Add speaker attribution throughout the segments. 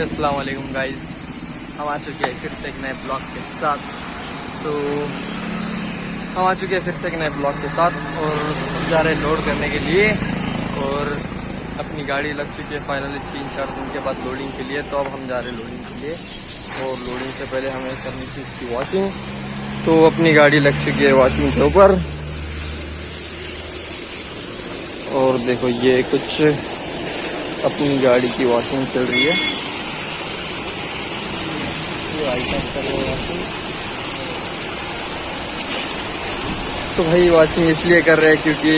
Speaker 1: अस्सलाम वालेकुम गाइस, हम आ चुके हैं फिर से एक नए ब्लॉग के साथ। तो हम आ चुके हैं फिर से एक नए ब्लॉग के साथ और हम जा रहे हैं लोड करने के लिए। और अपनी गाड़ी लग चुकी है फाइनली 3-4 दिन के बाद लोडिंग के लिए। तो अब हम जा रहे हैं लोडिंग के लिए और लोडिंग से पहले हमें करनी थी इसकी वॉशिंग। तो अपनी गाड़ी लग चुकी है वॉशिंग के ऊपर और देखो ये कुछ अपनी गाड़ी की वॉशिंग चल रही है। तो भाई वॉशिंग इसलिए कर रहे हैं क्योंकि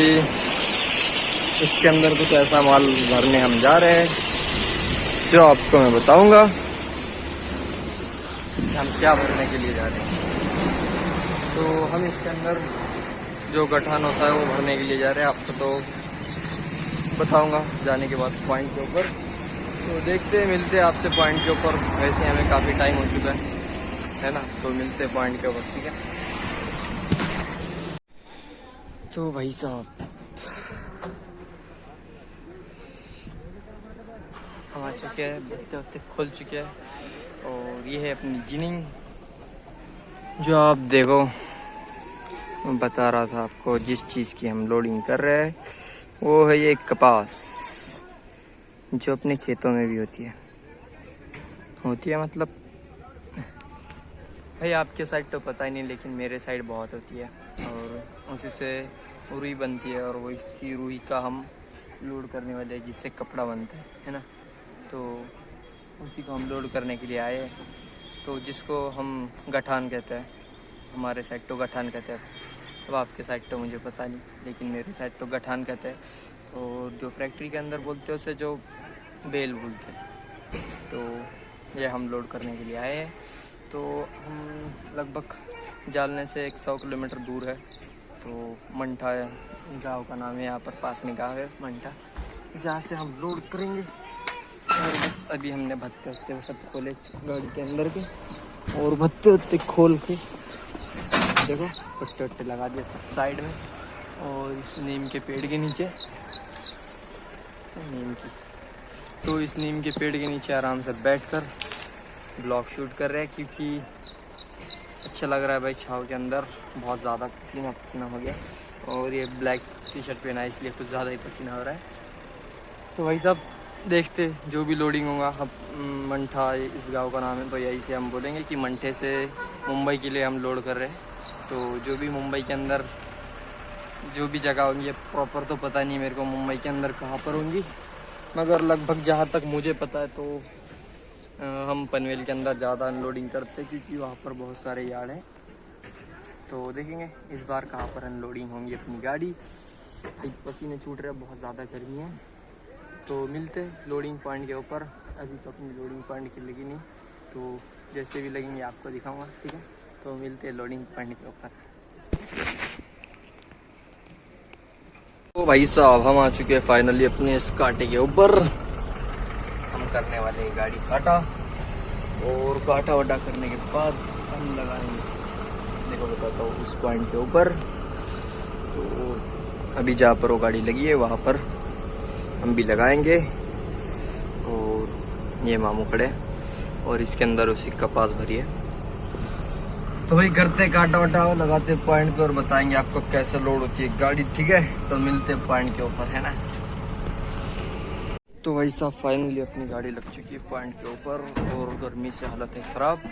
Speaker 1: इसके अंदर कुछ ऐसा माल भरने हम जा रहे हैं जो आपको मैं बताऊंगा कि हम क्या भरने के लिए जा रहे हैं। तो हम इसके अंदर जो गठान होता है वो भरने के लिए जा रहे हैं। आपको तो बताऊंगा जाने के बाद पॉइंट के ऊपर। तो देखते हैं, मिलते हैं आपसे पॉइंट के ऊपर। वैसे हमें काफ़ी टाइम हो चुका है ना। तो मिलते हैं पॉइंट के ऊपर, ठीक है। तो भाई साहब हम आ चुके हैं, बत्ते वत्ते खुल चुके हैं और ये है अपनी जिनिंग जो आप देखो। मैं बता रहा था आपको जिस चीज़ की हम लोडिंग कर रहे हैं वो है ये कपास, जो अपने खेतों में भी होती है मतलब भाई आपके साइड तो पता ही नहीं, लेकिन मेरे साइड बहुत होती है। और उसी से रुई बनती है और वही रुई का हम लोड करने वाले हैं जिससे कपड़ा बनता है ना। तो उसी को हम लोड करने के लिए आए हैं। तो जिसको हम गठान कहते हैं, हमारे साइड तो गठान कहते हैं। अब आपके साइड तो मुझे पता नहीं, लेकिन मेरे साइड तो गठान कहते हैं। और जो फैक्ट्री के अंदर बोलते हैं उसे जो बेल बोलते हैं। तो ये हम लोड करने के लिए आए हैं। तो हम लगभग जालने से 100 किलोमीटर दूर है। तो मंठा गांव का नाम है, यहाँ पर पास में गांव है मंठा, जहाँ से हम लोड करेंगे। और बस अभी हमने भत्ते वत्ते वो सब खोले गाड़ी के अंदर के, और भत्ते वत्ते खोल के देखो भत्ते वत्ते लगा दिए सब साइड में। और इस नीम के पेड़ के नीचे इस नीम के पेड़ के नीचे आराम से बैठकर ब्लॉग शूट कर रहे हैं, क्योंकि अच्छा लग रहा है भाई छाव के अंदर। बहुत ज़्यादा पसीना हो गया और ये ब्लैक टी शर्ट पहना है इसलिए कुछ ज़्यादा ही पसीना हो रहा है। तो भाई साहब देखते जो भी लोडिंग होगा। अब मंठा इस गांव का नाम है, तो यही से हम बोलेंगे कि मंठे से मुंबई के लिए हम लोड कर रहे हैं। तो जो भी मुंबई के अंदर जो भी जगह होंगी, प्रॉपर तो पता नहीं मेरे को मुंबई के अंदर कहाँ पर होंगी, मगर लगभग जहाँ तक मुझे पता है तो हम पनवेल के अंदर ज़्यादा अनलोडिंग करते हैं, क्योंकि वहाँ पर बहुत सारे यार्ड हैं। तो देखेंगे इस बार कहाँ पर अनलोडिंग होंगी अपनी गाड़ी। एक पसीने छूट रहे, बहुत ज़्यादा गर्मी है। तो मिलते लोडिंग पॉइंट के ऊपर। अभी तो अपनी लोडिंग पॉइंट की लगी नहीं, तो जैसे भी लगेंगे आपको दिखाऊंगा, ठीक है। तो मिलते हैं लोडिंग पॉइंट के ऊपर। तो भाई साहब हम आ चुके हैं फाइनली अपने इस कांटे के ऊपर। हम करने वाले हैं गाड़ी काटा, और काटा वाटा करने के बाद हम लगाएंगे, देखो बताता हूँ, उस पॉइंट के ऊपर। तो अभी जहाँ पर वो गाड़ी लगी है वहाँ पर हम भी लगाएंगे। और ये मामू खड़े और इसके अंदर उसी कपास भरी है। तो भाई करते काटा वाटा लगाते पॉइंट पे और बताएंगे आपको कैसे लोड होती है गाड़ी, ठीक है। तो मिलते पॉइंट के ऊपर, है ना। तो भाई साहब फाइनली अपनी गाड़ी लग चुकी है पॉइंट के ऊपर और गर्मी से हालत है ख़राब।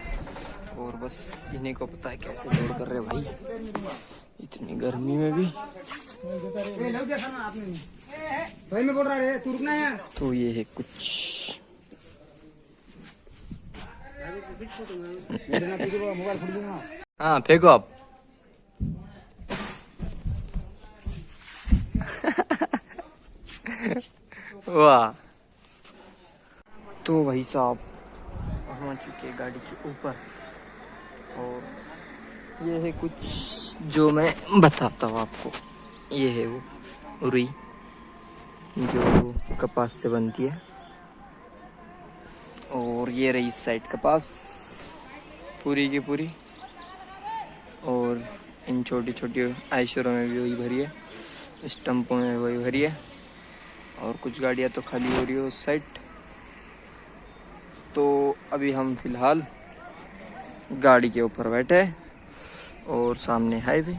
Speaker 1: और बस इन्हीं को पता है कैसे लोड कर रहे भाई इतनी गर्मी में भी। तो ये है कुछ हाँ फेंको आप। वाह। तो भाई साहब हम आ चुके हैं गाड़ी के ऊपर और ये है कुछ जो मैं बताता हूँ आपको। ये है वो रुई जो कपास से बनती है, और ये रही इस साइड कपास पूरी की पूरी। और इन छोटी छोटी आयशरों में भी वही भरी है, स्टम्पों में वही भरी है, और कुछ गाड़ियाँ तो खाली हो रही है उस साइड। तो अभी हम फ़िलहाल गाड़ी के ऊपर बैठे और सामने हाईवे।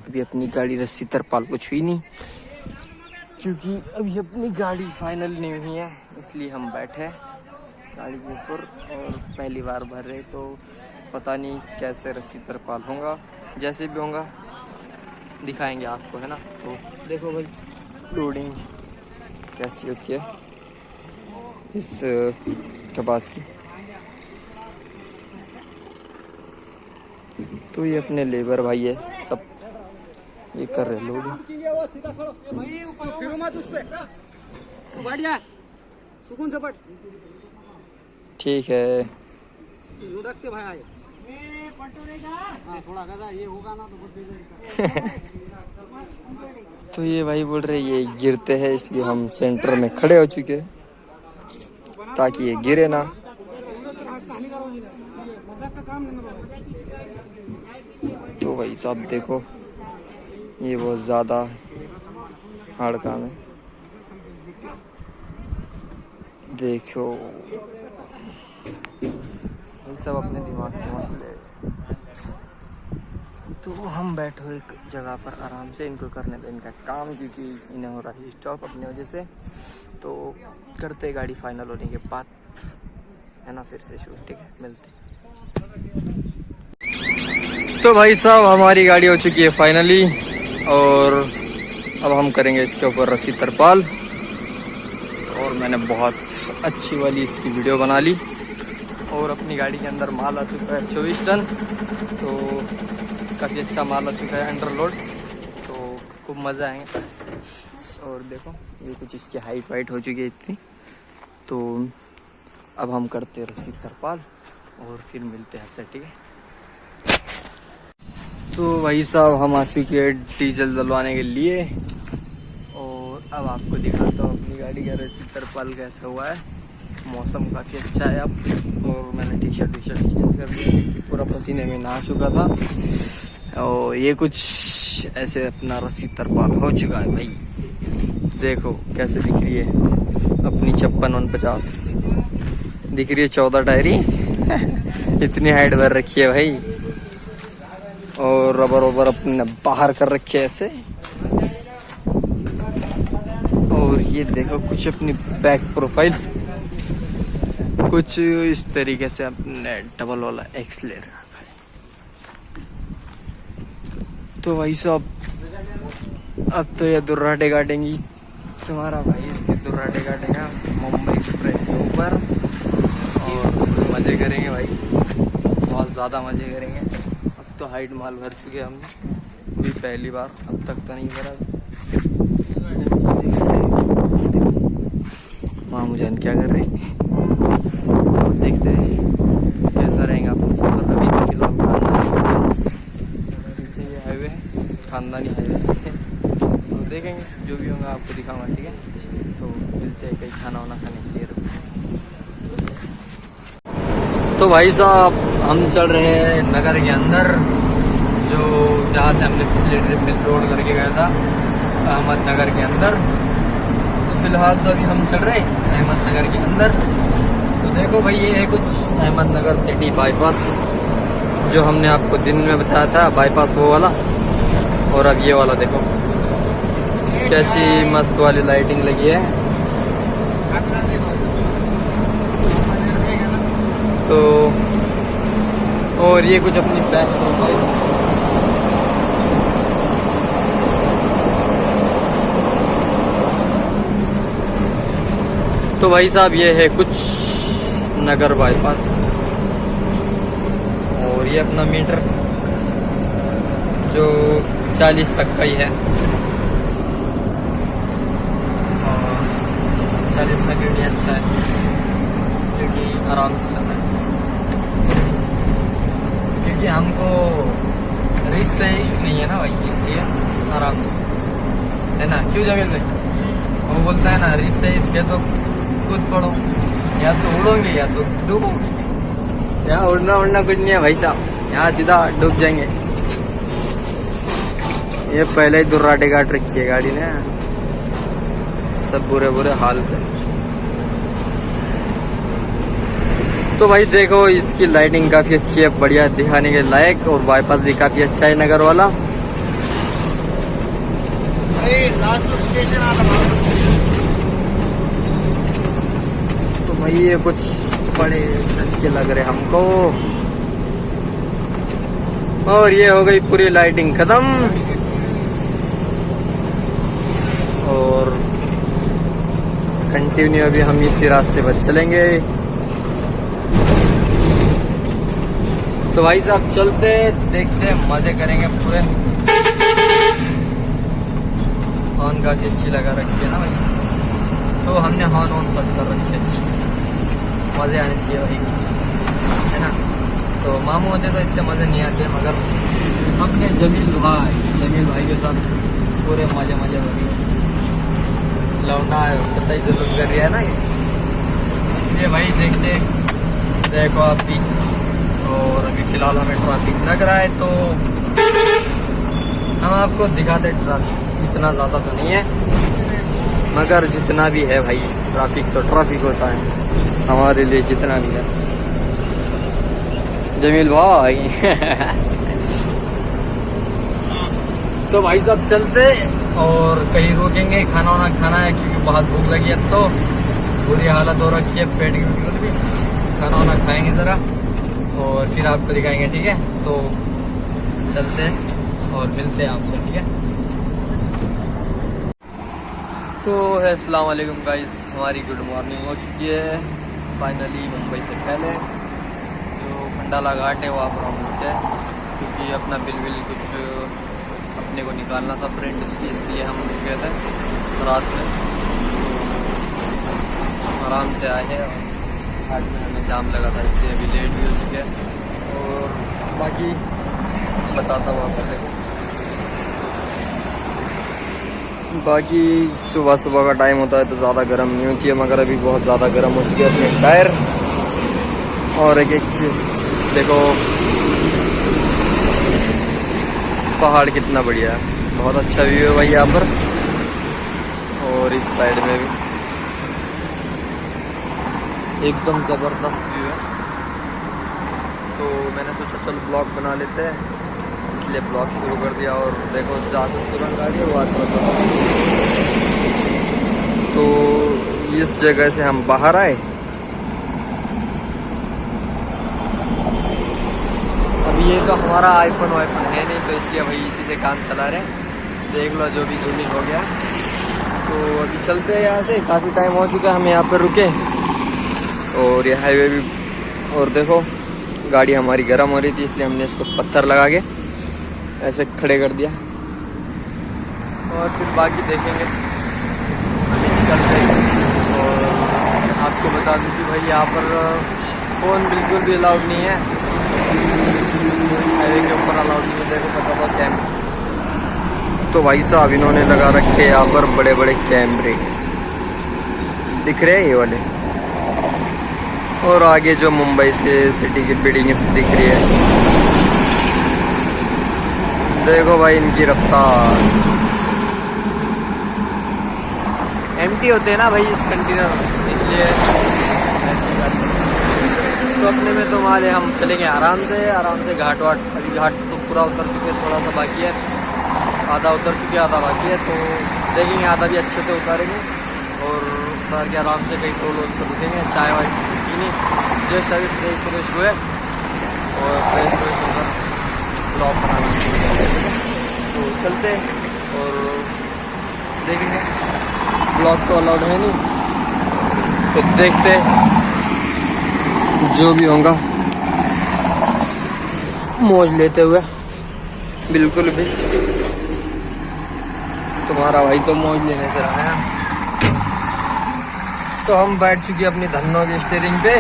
Speaker 1: अभी अपनी गाड़ी रस्सी तरपाल कुछ हुई नहीं, क्योंकि अभी अपनी गाड़ी फाइनल नहीं हुई है, इसलिए हम बैठे गाड़ी के ऊपर। और पहली बार भर रहे तो पता नहीं कैसे रस्सी तरपाल होगा, जैसे भी होगा दिखाएंगे आपको, है ना। तो देखो भाई लोडिंग कैसी होती है इस कपास की। तो ये अपने लेबर भाई है, सब ये कर रहे लोग। ठीक है। तो ये भाई बोल रहे ये गिरते हैं, इसलिए हम सेंटर में खड़े हो चुके हैं ताकि ये गिरे ना। तो भाई साहब देखो ये बहुत ज़्यादा हार्ड काम है। देखो ये सब अपने दिमाग के मसले। तो हम बैठो एक जगह पर आराम से, इनको करने दो इनका काम, क्योंकि इन्हें हो रहा है स्टॉप अपनी वजह से। तो करते गाड़ी फाइनल होने के बाद, है ना, फिर से शूट। ठीक है, मिलते। तो भाई साहब हमारी गाड़ी हो चुकी है फाइनली, और अब हम करेंगे इसके ऊपर रस्सी तरपाल। और मैंने बहुत अच्छी वाली इसकी वीडियो बना ली, और अपनी गाड़ी के अंदर माल आ चुका है 24 टन। तो काफ़ी अच्छा माल आ चुका है अंडर लोड, तो खूब मज़ा आएगा। और देखो ये कुछ इसकी हाइट वाइट हो चुकी है इतनी। तो अब हम करते हैं रस्सी तरपाल और फिर मिलते हैं आपसे। ठीक है। तो भाई साहब हम आ चुके हैं डीजल डलवाने के लिए, और अब आपको दिखाता हूँ अपनी गाड़ी का रस्सी तरपाल कैसा हुआ है। मौसम काफ़ी अच्छा है अब, और मैंने टी शर्ट चेंज कर दी, पूरा पसीने में नहा चुका था। और ये कुछ ऐसे अपना रस्सी तरपाल हो चुका है भाई। देखो कैसे दिख रही है अपनी 56-49 दिख रही है, 14 टायरी इतनी हाइट भर रखी है भाई। और रबर वबर अपने बाहर कर रखे है ऐसे। और ये देखो कुछ अपनी बैक प्रोफाइल कुछ इस तरीके से अपने डबल वाला एक्स ले रखा है। तो भाई साहब अब तो ये दुर्राटे काटेंगी तुम्हारा भाई, इसके दुर्राटे काटेगा मुंबई एक्सप्रेस के ऊपर, और मज़े करेंगे भाई, बहुत ज़्यादा मज़े करेंगे। अब तो हाइट माल भर चुके हम भी, पहली बार, अब तक तो नहीं भरा। मामू जान क्या कर रहे हैं, देखते हैं कैसा रहेगा अपना सफ़र। अभी तो फिलहाल ये हाईवे है, खानदानी हाईवे तो देखेंगे जो भी होगा आपको दिखाऊंगा। ठीक है, तो मिलते हैं कहीं खाना वाना खाने के लिए। तो भाई साहब हम चल रहे हैं नगर के अंदर, जो जहाँ से हमने पिछले ट्रिप में रोड करके गया था, अहमदनगर के अंदर। तो फिलहाल तो अभी हम चल रहे हैं अहमदनगर के अंदर। तो देखो भाई ये है कुछ अहमदनगर सिटी बाईपास, जो हमने आपको दिन में बताया था बाईपास वो वाला। और अब ये वाला देखो कैसी मस्त वाली लाइटिंग लगी है। तो और ये कुछ अपनी बैक प्रोफाइल, तो भाई साहब ये है कुछ नगर बाईपास। और ये अपना मीटर जो 40 तक का ही है, और 40 तक भी अच्छा है क्योंकि आराम से चल रहा है। क्योंकि हमको रिस्क से इश्क नहीं है ना भाई, इसलिए आराम से, है ना, क्यों जमील भाई? वो बोलता है ना रिस्क से इश्क है तो कूद पड़ो, या तो उड़ोगे या तो डूबोगे। यहाँ उड़ना कुछ नहीं है भाई साहब, यहाँ सीधा डूब जाएंगे। ये पहले ही दुर्राटे काट रखी है गाड़ी ने, सब बुरे बुरे हाल से। तो भाई देखो इसकी लाइटिंग काफ़ी अच्छी है, बढ़िया दिखाने के लायक, और बाईपास भी काफ़ी अच्छा है नगर वाला।
Speaker 2: लास्ट स्टेशन आ रहा।
Speaker 1: तो भाई ये कुछ बड़े अच्छे लग रहे हमको। और ये हो गई पूरी लाइटिंग खत्म, और कंटिन्यू अभी हम इसी रास्ते पर चलेंगे। तो भाई साहब चलते देखते मजे करेंगे पूरे। हॉर्न काफी अच्छी लगा रखी है ना भाई, तो हमने हॉर्न ऑन सब कर रखी है अच्छी, मजे आने चाहिए भाई, है ना। तो मामू होते तो इतने मजे नहीं आते, मगर अपने जमील भाई के साथ पूरे मजे हो रही है। लौंडा है पता ही जरूर कर रही है ना ये, इसलिए भाई देखते देखो आप भी। और अभी फ़िलहाल हमें ट्रैफिक लग रहा है, तो हम आपको दिखाते ट्रैफिक। इतना ज़्यादा तो नहीं है, मगर जितना भी है भाई ट्रैफिक तो ट्रैफिक होता है हमारे लिए, जितना भी है। जमील भाई तो भाई साहब चलते और कहीं रुकेंगे, खाना वाना खाना है क्योंकि बहुत भूख लगी है, तो बुरी हालत हो रखी है पेट की बिल्कुल भी। खाना वाना खाएंगे ज़रा और फिर आपको दिखाएंगे, ठीक है। तो चलते हैं और मिलते हैं आपसे, ठीक है। तो अस्सलाम वालेकुम गाइस, हमारी गुड मॉर्निंग हो चुकी है फाइनली। मुंबई से पहले जो खंडाला घाट है वहाँ पर हम रुके, क्योंकि अपना बिल कुछ अपने को निकालना था प्रिंट, इसलिए हम रुक गए थे रात में। तो आराम से आए हैं, घाट में हमें जाम लगा था इसलिए अभी लेट भी हो चुके हैं। और बाकी बताता हूँ आपको, देखो बाकी सुबह का टाइम होता है तो ज़्यादा गर्म नहीं होती है, मगर अभी बहुत ज़्यादा गर्म हो चुके हैं अपने टायर। और एक चीज़ देखो, पहाड़ कितना बढ़िया है, बहुत अच्छा व्यू है भाई यहाँ पर। और इस साइड में भी एकदम ज़बरदस्त व्यू है। तो मैंने सोचा चल ब्लॉग बना लेते हैं, इसलिए ब्लॉग शुरू कर दिया। और देखो जहाँ से सुरंग आ रही है वहाँ से तो इस जगह से हम बाहर आए। अभी ये तो हमारा आईफोन है नहीं, तो इसलिए भाई इसी से काम चला रहे हैं। देख लो जो भी जूमिंग हो गया। तो अभी चलते हैं यहाँ से, काफ़ी टाइम हो चुका है हम यहाँ पर रुके। और ये हाईवे भी, और देखो गाड़ी हमारी गर्म हो रही थी इसलिए हमने इसको पत्थर लगा के ऐसे खड़े कर दिया। और फिर बाकी देखेंगे, अभी निकलते हैं। और आपको बता दूं कि भाई यहाँ पर फ़ोन बिल्कुल भी अलाउड नहीं है, हाईवे के ऊपर अलाउड नहीं है। देखो पता था कैमरे, तो भाई साहब इन्होंने लगा रखे यहाँ पर बड़े बड़े कैमरे, दिख रहे हैं ये वाले। और आगे जो मुंबई से सिटी की बिल्डिंग दिख रही है, देखो भाई इनकी रफ्तार। एम्प्टी होते हैं ना भाई इस कंटेनर, इसलिए तो अपने में तो माले हम चलेंगे आराम से घाट वाट। अभी घाट तो पूरा उतर चुके, थोड़ा सा बाकी है, आधा उतर चुके आधा बाकी है। तो देखेंगे, आधा भी अच्छे से उतारेंगे और उतार के आराम से कहीं टोल वोल पर रुकेंगे, चाय वाय पीनी। जस्ट अभी फ्रेश हुए और फ्रेश होकर ब्लॉग बनाना शुरू करेंगे। तो चलते और देखेंगे, ब्लॉग तो अलाउड है नहीं, तो देखते जो भी होगा मौज लेते हुए। बिल्कुल भी तुम्हारा भाई तो मौज लेने से रहा है। तो हम बैठ चुके अपनी धन्नो की स्टीयरिंग पे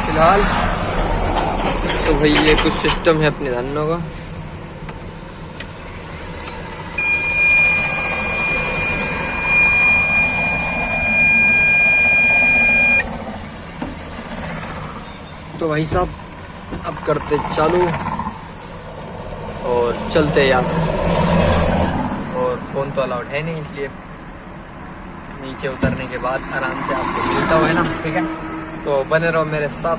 Speaker 1: फिलहाल। तो भाई ये कुछ सिस्टम है अपनी धन्नो का। तो भाई साहब अब करते चालू और चलते यहाँ से। और फ़ोन तो अलाउड है नहीं, इसलिए नीचे उतरने के बाद आराम से आपको मिलता हुआ है ना, ठीक है। तो बने रहो मेरे साथ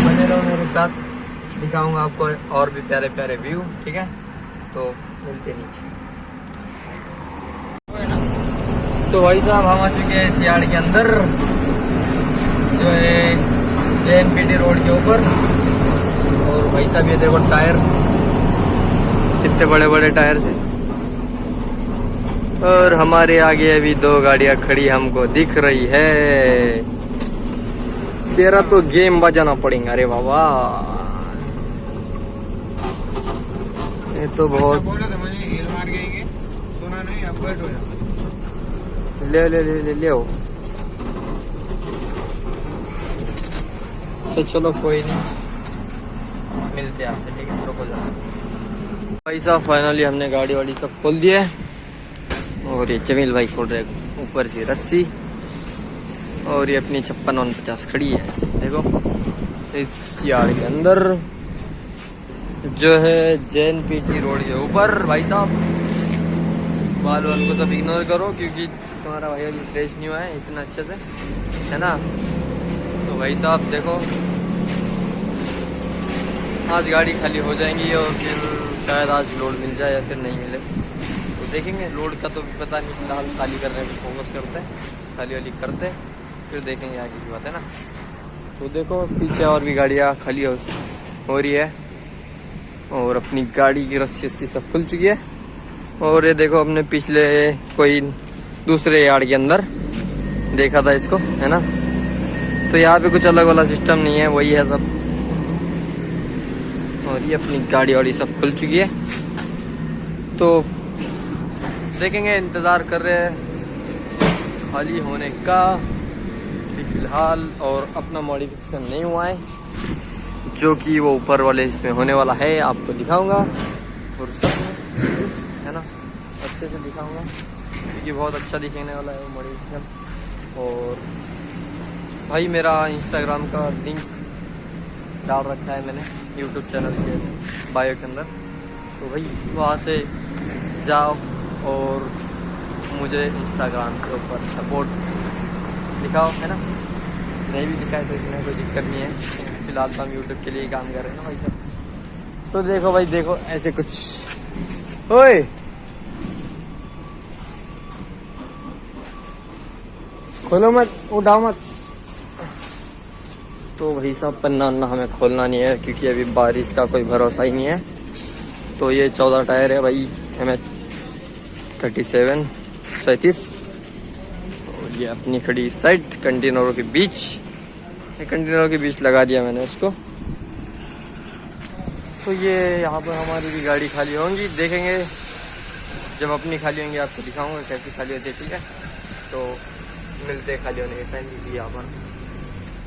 Speaker 1: बने रहो मेरे साथ, दिखाऊंगा आपको और भी प्यारे प्यारे व्यू, ठीक है। तो मिलते नीचे। तो भाई साहब हम आ चुके हैं इस यार्ड के अंदर, जो है JNPT रोड के ऊपर। और भाई साहब ये देखो टायर, कितने बड़े बड़े टायर्स हैं। और हमारे आगे अभी 2 गाड़ियां खड़ी हमको दिख रही है। तेरा तो गेम बजाना पड़ेगा। अरे बाबा ये तो बहुत ले ले ले ले ले आओ। तो चलो कोई नहीं, मिलते हैं आपसे, ठीक है। रुको जरा भाई साहब, फाइनली हमने गाड़ी वाड़ी सब खोल दिया है। और ये जमील भाई खोल रहे ऊपर से रस्सी। और ये अपनी 56-49 खड़ी है ऐसे, देखो इस यार्ड के अंदर, जो है JNPT रोड के ऊपर। भाई साहब बाल वाल को सब इग्नोर करो, क्योंकि तुम्हारा भाई अभी फ्रेश नहीं हुआ है इतना अच्छे से, है ना। तो भाई साहब देखो, आज गाड़ी खाली हो जाएंगी और फिर शायद आज लोड मिल जाए या फिर नहीं मिले, तो देखेंगे। लोड का तो पता नहीं, फिलहाल खाली करने पर फोकस करते हैं, खाली वाली करते हैं, फिर देखेंगे आगे की बात, है ना। तो देखो पीछे और भी गाड़ियाँ खाली हो रही है। और अपनी गाड़ी की रस्सी सब खुल चुकी है। और ये देखो हमने पिछले कोई दूसरे यार्ड के अंदर देखा था इसको, है ना। तो यहाँ पे कुछ अलग वाला सिस्टम नहीं है, वही है सब। और ये अपनी गाड़ी वाड़ी सब खुल चुकी है। तो देखेंगे, इंतज़ार कर रहे हैं खाली होने का फिलहाल। और अपना मॉडिफिकेशन नहीं हुआ है, जो कि वो ऊपर वाले इसमें होने वाला है, आपको दिखाऊंगा फुर्सत में, है ना, अच्छे से दिखाऊंगा, क्योंकि बहुत अच्छा दिखने वाला है वो मॉडिफिकेशन। और भाई मेरा इंस्टाग्राम का लिंक डाल रखा है मैंने यूट्यूब चैनल के बायो के अंदर, तो भाई वहाँ से जाओ और मुझे इंस्टाग्राम के ऊपर सपोर्ट दिखाओ, है ना। नहीं भी दिखाए तो इसमें कोई दिक्कत नहीं है, फिलहाल तो हम यूट्यूब के लिए ही काम कर रहे हैं ना भाई साहब। तो देखो भाई, देखो ऐसे कुछ। ओए खोलो मत, उठाओ मत। तो भाई साहब पन्ना वन्ना हमें खोलना नहीं है, क्योंकि अभी बारिश का कोई भरोसा ही नहीं है। तो ये 14 टायर है भाई, MH37। और ये अपनी खड़ी इस साइड कंटेनरों के बीच, कंटेनरों के बीच लगा दिया मैंने इसको। तो ये यहाँ पर हमारी भी गाड़ी खाली होंगी, देखेंगे जब अपनी खाली होंगी आपको दिखाऊंगा कैसी खाली होती है, ठीक है। तो मिलते हैं खाली होने के टाइम, क्योंकि यहाँ पर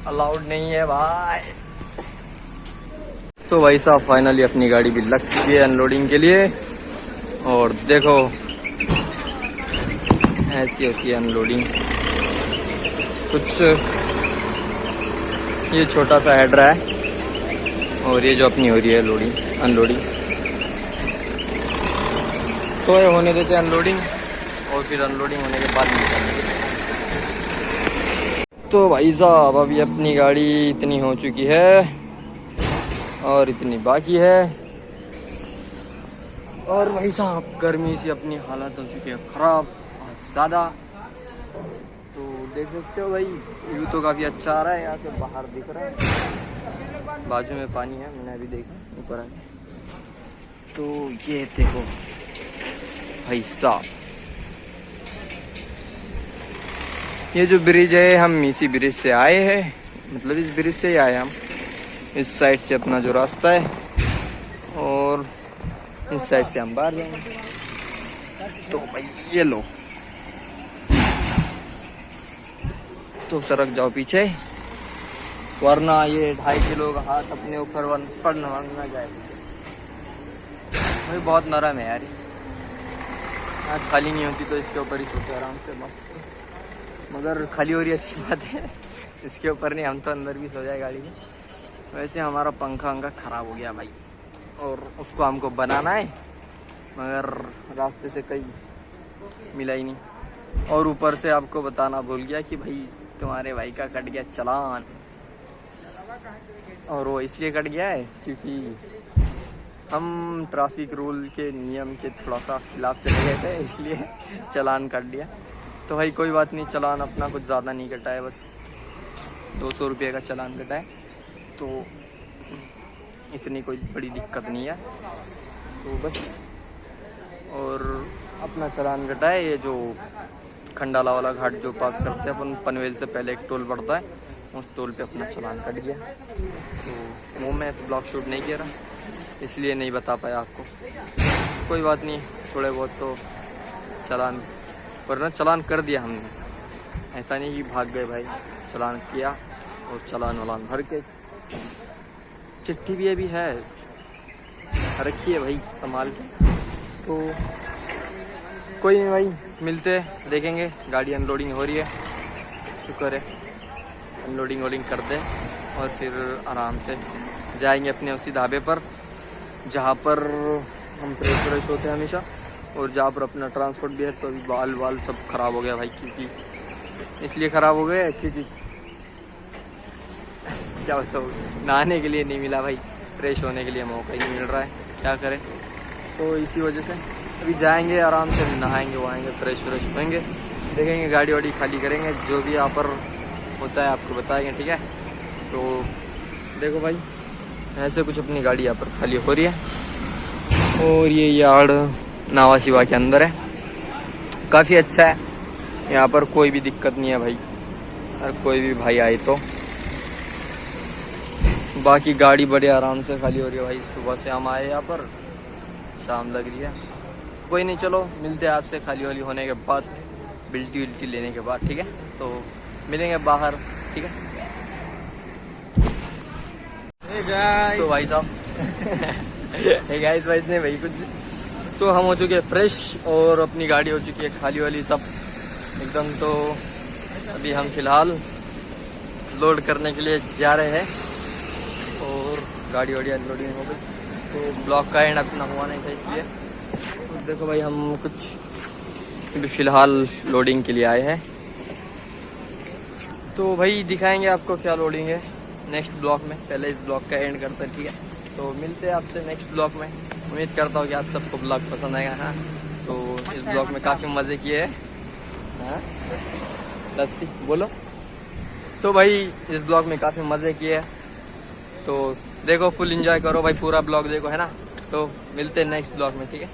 Speaker 1: अलाउड नहीं है भाई। तो भाई साहब फाइनली अपनी गाड़ी भी लग चुकी है अनलोडिंग के लिए। और देखो ऐसी होती है अनलोडिंग कुछ। ये छोटा सा हेडर है, और ये जो अपनी हो रही है लोडिंग अनलोडिंग। तो ये होने देते हैं अनलोडिंग, और फिर अनलोडिंग होने के बाद निकालेंगे। तो भाई साहब अभी अपनी गाड़ी इतनी हो चुकी है और इतनी बाकी है। और भाई साहब गर्मी से अपनी हालत हो चुकी है ख़राब बहुत ज़्यादा। तो देख सकते हो भाई, व्यू तो काफ़ी अच्छा आ रहा है, यहाँ से बाहर दिख रहा है, बाजू में पानी है, मैंने अभी देखा ऊपर आके। तो ये देखो भाई साहब, ये जो ब्रिज है, हम इसी ब्रिज से आए हैं, मतलब इस ब्रिज से ही आए हम। इस साइड से अपना जो रास्ता है, और इस साइड से हम बाहर जाएंगे। तो भाई ये लो, तो सरक जाओ पीछे, वरना ये 2.5 किलो का हाथ अपने ऊपर पड़ना जाए। भाई बहुत नरम है यार, आज खाली नहीं होती तो इसके ऊपर ही सोते आराम से मस्त। मगर खाली हो रही अच्छी बात है, इसके ऊपर नहीं, हम तो अंदर भी सो जाए गाड़ी में। वैसे हमारा पंखा ख़राब हो गया भाई, और उसको हमको बनाना है, मगर रास्ते से कहीं मिला ही नहीं। और ऊपर से आपको बताना भूल गया कि भाई तुम्हारे भाई का कट गया चालान, और वो इसलिए कट गया है क्योंकि हम ट्रैफिक रूल के नियम के थोड़ा सा खिलाफ चले गए थे, इसलिए चालान काट दिया। तो भाई कोई बात नहीं, चालान अपना कुछ ज़्यादा नहीं कटा है, बस 200 रुपये का चालान कटा है, तो इतनी कोई बड़ी दिक्कत नहीं है। तो बस, और अपना चालान कटा है ये जो खंडाला वाला घाट जो पास करते हैं अपन, पनवेल से पहले एक टोल पड़ता है, उस टोल पे अपना चालान कट गया। तो वो मैं ब्लॉग शूट नहीं किया रहा, इसलिए नहीं बता पाया आपको। कोई बात नहीं, थोड़े बहुत तो चालान, वरना चालान कर दिया हमने, ऐसा नहीं कि भाग गए भाई, चालान किया और चालान वालान भर के, चिट्ठी भी अभी है रखी है भाई संभाल के। तो कोई नहीं भाई, मिलते देखेंगे, गाड़ी अनलोडिंग हो रही है, शुक्र है, अनलोडिंग वोडिंग कर दे और फिर आराम से जाएंगे अपने उसी ढाबे पर जहाँ पर हम फ्रेश होते हैं हमेशा, और जहाँ पर अपना ट्रांसपोर्ट भी है। तो अभी बाल सब ख़राब हो गया भाई, क्योंकि इसलिए ख़राब हो गए क्योंकि क्या बताऊँ, नहाने के लिए नहीं मिला भाई, फ्रेश होने के लिए मौका ही नहीं मिल रहा है, क्या करें। तो इसी वजह से अभी जाएंगे, आराम से नहाएंगे वहाएंगे, फ्रेश होएंगे, देखेंगे गाड़ी वाड़ी खाली करेंगे, जो भी यहाँ पर होता है आपको बताएंगे, ठीक है। तो देखो भाई, ऐसे कुछ अपनी गाड़ी यहाँ पर खाली हो रही है, और ये यार्ड नावा शिवा के अंदर है, काफ़ी अच्छा है, यहाँ पर कोई भी दिक्कत नहीं है भाई, और कोई भी भाई आए तो। बाकी गाड़ी बड़े आराम से खाली हो रही है भाई, सुबह से हम आए यहाँ पर, शाम लग रही है। कोई नहीं, चलो मिलते हैं आपसे खाली वाली होने के बाद, बिल्टी विल्टी लेने के बाद, ठीक है। तो मिलेंगे बाहर, ठीक है। तो भाई साहब गाइस वाइस ने भाई कुछ, तो हम हो चुके हैं फ्रेश, और अपनी गाड़ी हो चुकी है खाली वाली सब एकदम। तो अभी हम फिलहाल लोड करने के लिए जा रहे हैं, और गाड़ी वाड़ी अनलोडिंग हो गई। तो ब्लॉक का एंड अपना हुआ नहीं था, इसलिए तो देखो भाई, हम कुछ अभी फ़िलहाल लोडिंग के लिए आए हैं, तो भाई दिखाएंगे आपको क्या लोडिंग है नेक्स्ट ब्लॉक में। पहले इस ब्लॉक का एंड करते हैं, ठीक है। तो मिलते हैं आपसे नेक्स्ट ब्लॉक में, उम्मीद करता हूँ कि आप सबको ब्लॉग पसंद आएगा। हाँ, तो इस ब्लॉग में काफ़ी मज़े किए हैं। हाँ लस्सी बोलो। तो भाई इस ब्लॉग में काफ़ी मज़े किए हैं, तो देखो फुल एंजॉय करो भाई, पूरा ब्लॉग देखो, है ना। तो मिलते हैं नेक्स्ट ब्लॉग में, ठीक है।